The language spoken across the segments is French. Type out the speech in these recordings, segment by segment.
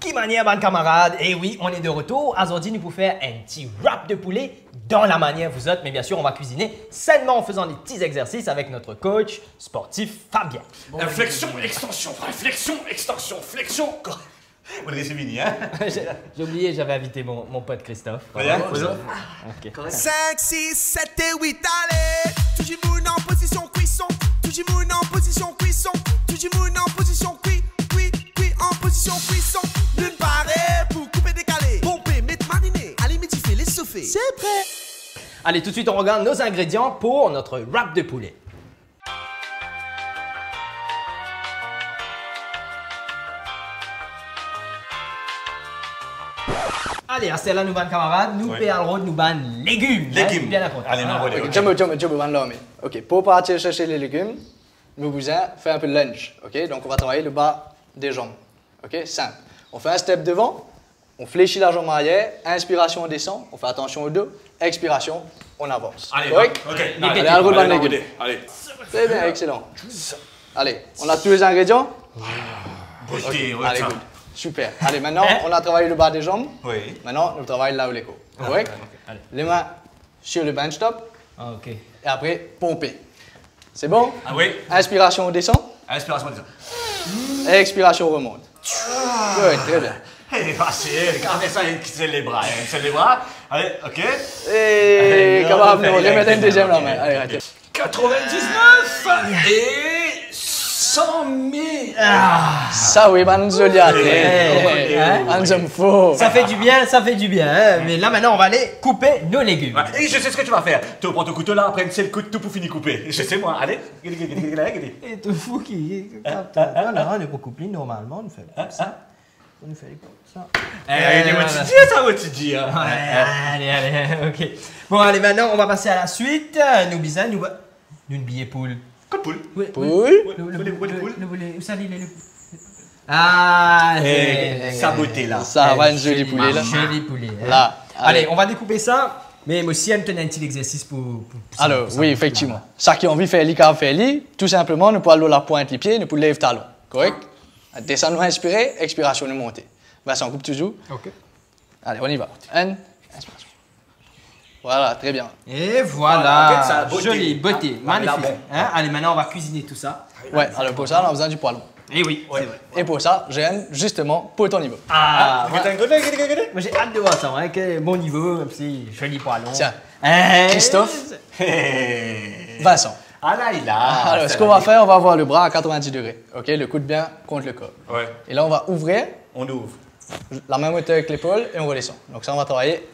Qui manière, bonne camarade? Et oui, on est de retour. Aujourd'hui, nous pouvons faire un petit wrap de poulet dans la manière vous autres. Mais bien sûr, on va cuisiner sainement en faisant des petits exercices avec notre coach sportif Fabien. Bon, flexion, extension, flexion, extension, flexion. Vous l'avez fini, hein? J'ai oublié, j'avais invité mon pote Christophe. Regarde, Okay. 5, 6, 7 et 8, allez! Tujimoun en position cuisson. Tujimoun en position cuisson. Tujimoun en position cuit, en position cuisson. D'une parée pour couper décalé. Pomper, mettre mariner. Allez, métifier, les souffler. C'est prêt! Allez, tout de suite, on regarde nos ingrédients pour notre wrap de poulet. Allez, c'est là, nous ban camarades, nous payons nous ban légumes. Légumes. Bien d'accord. Allez, non, allez. Ok, pour partir chercher les légumes, nous besoin faire un peu de lunge. Ok, donc on va travailler le bas des jambes. Ok, simple. On fait un step devant, on fléchit la jambe arrière, inspiration on descend, on fait attention au dos, expiration, on avance. Allez, correct? ok. Allez, un roulement de légumes. Allez. Très bien, excellent. Allez, on a tous les ingrédients? Beauté, Allez, good. Super. Allez, maintenant, on a travaillé le bas des jambes. Oui. Maintenant, nous travaillons là où l'écho. Correct? Allez. Les mains sur le bench top Ah, ok. et après, pomper. C'est bon? Ah oui. Inspiration, on descend. Inspiration, descend. Expiration, on remonte. Good, très bien. Eh, facile. Regardez ça, c'est les bras. C'est les bras. Allez, ok. Et comment on remet une deuxième la main. Allez, arrêtez. 99 et 100 000. Ça, oui, Manzoliate. Manzom faux. Ça fait du bien, ça fait du bien. Hein? Mais là, maintenant, on va aller couper nos légumes. Et je sais ce que tu vas faire. Tu prends ton couteau là, après c'est le coup de tout pour finir couper. Je sais moi. Allez. Et tout fou qui. Non, on est pas couplé normalement, on fait comme ça. On nous fait comme ça. Tu dis. Allez, ok. Bon, allez, maintenant, on va passer à la suite. Nous bisons, nous billet poule. Coup de poule. Où ça, il est le. Ah, Sa beauté là. Ça va, une jolie poulet là. Joli poulet. Hein. Là. Allez, on va découper ça. Mais moi aussi, elle me tenait un petit exercice pour Alors, ça. oui, effectivement. Ça qui a envie de faire l'ICAV, faire l'I, tout simplement, nous pouvons aller la pointe les pieds, nous pouvons lever le talon. Correct? Descendre, nous inspirer, expiration, nous monter. Vincent, coupe toujours. Ok. Allez, on y va. Inspiration. Voilà, très bien. Et voilà, ça, beauté. jolie, beauté, magnifique. bon. Hein? Allez, maintenant, on va cuisiner tout ça. Ouais, alors pour ça, on a besoin du poêlon. Et oui, c'est vrai. Et pour ça, j'ai un, justement, pour ton niveau. Ah, moi Regardez. j'ai hâte de voir ça, hein, que bon niveau, même si joli poêlon. Tiens, Hein? Christophe, Vincent. Ah là, il a. Alors, ce qu'on va faire, on va avoir le bras à 90 degrés. Ok, le coude bien contre le corps. Ouais. Et là, on va ouvrir On ouvre. la même hauteur avec l'épaule et on redescend. Donc ça, on va travailler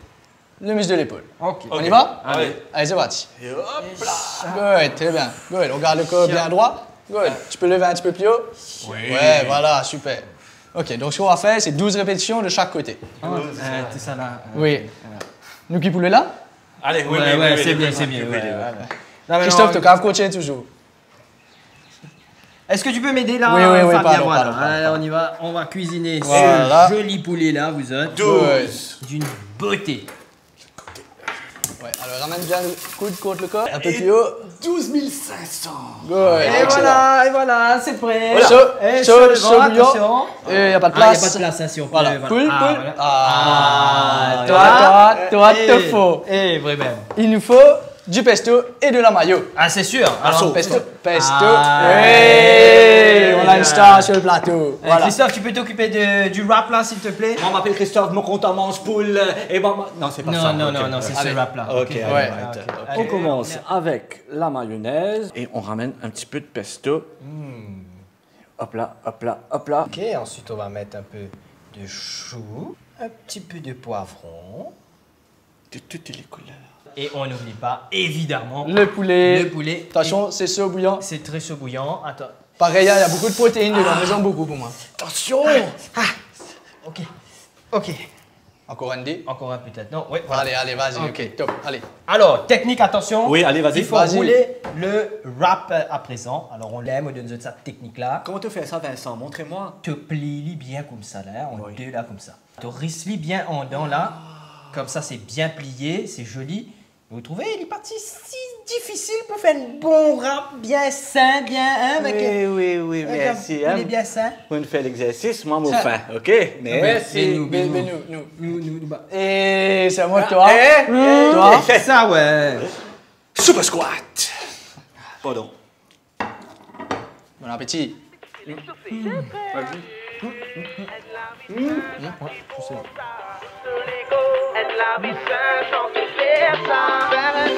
le muscle de l'épaule. Ok. On y va? Allez. Allez, c'est parti. Et hop là. Good, très bien. Good, on garde le corps bien droit. Good. Tu peux lever un petit peu plus haut? Oui. Ouais, voilà, super. Ok, donc ce qu'on va faire, c'est 12 répétitions de chaque côté. Tout ça là. Oui. Nous qui poulez là? Allez, oui, Ouais, c'est bien, c'est bien. Christophe, tu caves coacher toujours. Est-ce que tu peux m'aider là? Oui, Fabien, pardon, voilà. pardon. Allez, on y va, on va cuisiner Voilà. ce joli poulet là, vous autres. 12. D'une beauté. Ouais, alors ramène bien le coude contre le corps. Un peu plus haut. 12 500. Good, Et excellent. voilà, c'est prêt. Voilà. Et Chaud, chaud, chaud, bouillant. attention. Et il n'y a pas de Ah, il n'y a place. pas de place, hein, si on peut. Voilà, poule, Ah, poule. voilà. Ah, Toi, te faut. Et vraiment. Il nous faut du pesto et de la mayo. Ah, c'est sûr. Alors, Pesto. Ah, Ouais. On a une star sur le plateau. Voilà. Christophe, tu peux t'occuper du wrap là, s'il te plaît? On m'appelle Christophe, mon compte en mange poule. Et bon, non, c'est pas ça. Non, Ok. c'est Allez. ce wrap là. Ok, Ouais. allez, Allez. On commence avec la mayonnaise et on ramène un petit peu de pesto. Hop là, hop là, hop là. Ok, ensuite on va mettre un peu de chou, un petit peu de poivron. De toutes les couleurs. Et on n'oublie pas, évidemment, Le poulet. le poulet. Attention, c'est chaud bouillant. C'est très chaud bouillant. Attends. Pareil, il y a beaucoup de protéines dedans, mais j'en beaucoup pour moi. Attention! Ok. Ok. Encore un dé. Encore un peut-être. Non, oui, voilà. Allez, vas-y, ok, top. Allez. Alors, technique, attention. Oui, allez, vas-y. Il faut Vas-y. rouler le wrap à présent. Alors, on l'aime, on donne cette technique-là. Comment tu fais ça, Vincent? Montrez-moi. Tu plies bien comme ça, là, en deux, là, comme ça. Tu risses bien en dedans, là. Comme ça, c'est bien plié, c'est joli. Vous trouvez les parties si difficiles pour faire un bon rap bien sain, bien avec Oui, merci. un poulet bien sain. On fait l'exercice, moi, mon fin, ok? Merci. Nous. Et c'est à moi de toi. Toi, c'est ça, ouais. Super squat. Pardon. Bon appétit. Elle la vie sans faire ça.